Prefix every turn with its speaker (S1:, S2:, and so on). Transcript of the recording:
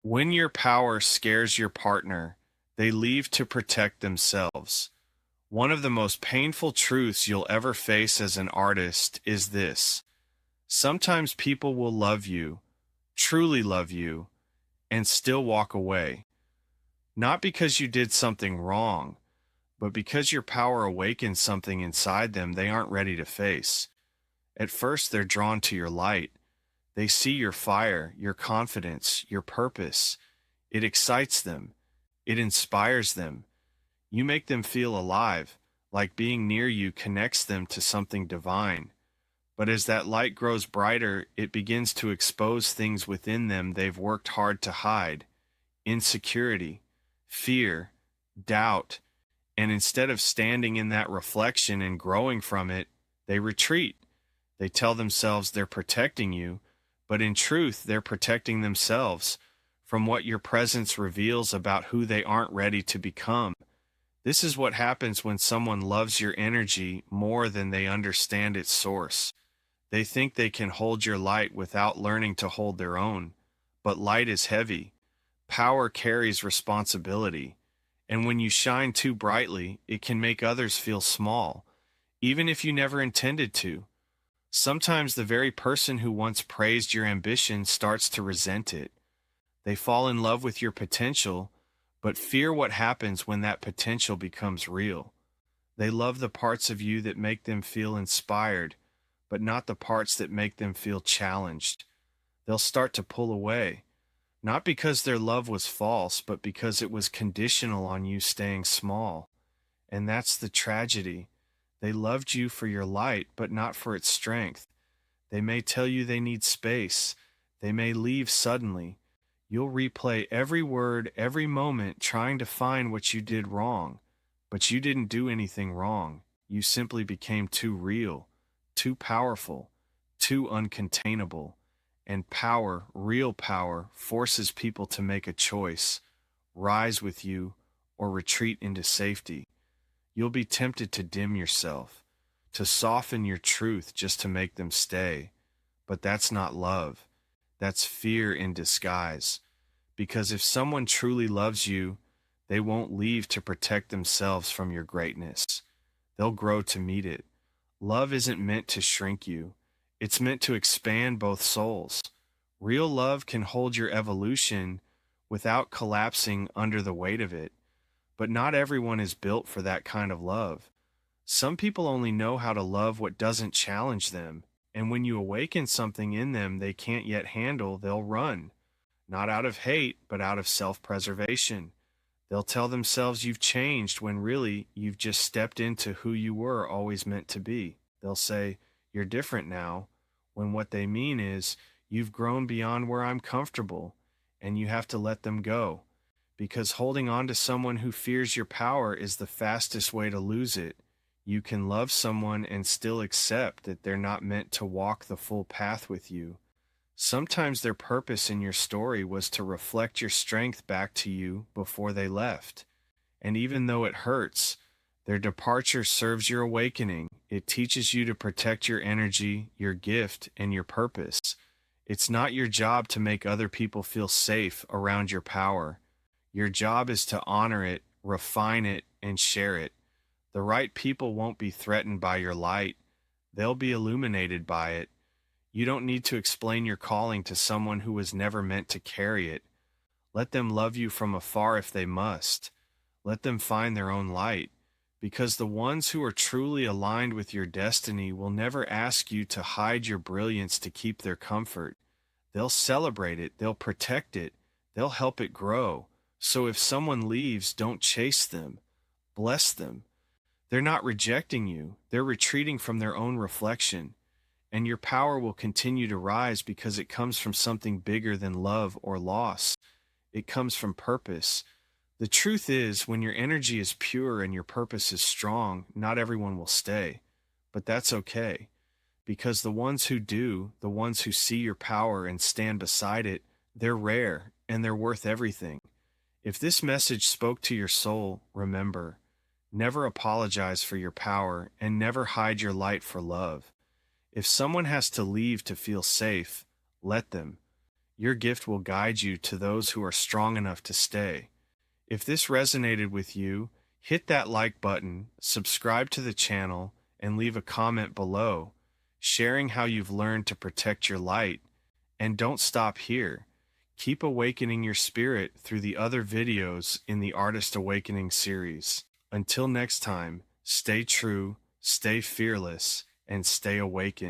S1: When your power scares your partner, they leave to protect themselves. One of the most painful truths you'll ever face as an artist is this. Sometimes people will love you, truly love you, and still walk away. Not because you did something wrong, but because your power awakens something inside them they aren't ready to face. At first, they're drawn to your light. They see your fire, your confidence, your purpose. It excites them. It inspires them. You make them feel alive, like being near you connects them to something divine. But as that light grows brighter, it begins to expose things within them they've worked hard to hide: insecurity, fear, doubt. And instead of standing in that reflection and growing from it, they retreat. They tell themselves they're protecting you, but in truth, they're protecting themselves from what your presence reveals about who they aren't ready to become. This is what happens when someone loves your energy more than they understand its source. They think they can hold your light without learning to hold their own. But light is heavy. Power carries responsibility. And when you shine too brightly, it can make others feel small, even if you never intended to. Sometimes the very person who once praised your ambition starts to resent it. They fall in love with your potential, but fear what happens when that potential becomes real. They love the parts of you that make them feel inspired, but not the parts that make them feel challenged. They'll start to pull away, not because their love was false, but because it was conditional on you staying small. And that's the tragedy. They loved you for your light, but not for its strength. They may tell you they need space. They may leave suddenly. You'll replay every word, every moment, trying to find what you did wrong. But you didn't do anything wrong. You simply became too real, too powerful, too uncontainable. And power, real power, forces people to make a choice: rise with you or retreat into safety. You'll be tempted to dim yourself, to soften your truth just to make them stay. But that's not love. That's fear in disguise. Because if someone truly loves you, they won't leave to protect themselves from your greatness. They'll grow to meet it. Love isn't meant to shrink you. It's meant to expand both souls. Real love can hold your evolution without collapsing under the weight of it. But not everyone is built for that kind of love. Some people only know how to love what doesn't challenge them, and when you awaken something in them they can't yet handle, they'll run. Not out of hate, but out of self-preservation. They'll tell themselves you've changed when really you've just stepped into who you were always meant to be. They'll say, "You're different now," when what they mean is, "You've grown beyond where I'm comfortable," and you have to let them go. Because holding on to someone who fears your power is the fastest way to lose it. You can love someone and still accept that they're not meant to walk the full path with you. Sometimes their purpose in your story was to reflect your strength back to you before they left. And even though it hurts, their departure serves your awakening. It teaches you to protect your energy, your gift, and your purpose. It's not your job to make other people feel safe around your power. Your job is to honor it, refine it, and share it. The right people won't be threatened by your light. They'll be illuminated by it. You don't need to explain your calling to someone who was never meant to carry it. Let them love you from afar if they must. Let them find their own light. Because the ones who are truly aligned with your destiny will never ask you to hide your brilliance to keep their comfort. They'll celebrate it, they'll protect it, they'll help it grow. So if someone leaves, don't chase them. Bless them. They're not rejecting you. They're retreating from their own reflection. And your power will continue to rise because it comes from something bigger than love or loss. It comes from purpose. The truth is, when your energy is pure and your purpose is strong, not everyone will stay. But that's okay. Because the ones who do, the ones who see your power and stand beside it, they're rare and they're worth everything. If this message spoke to your soul, remember, never apologize for your power and never hide your light for love. If someone has to leave to feel safe, let them. Your gift will guide you to those who are strong enough to stay. If this resonated with you, hit that like button, subscribe to the channel, and leave a comment below, sharing how you've learned to protect your light. And don't stop here. Keep awakening your spirit through the other videos in the Artist Awakening series. Until next time, stay true, stay fearless, and stay awakened.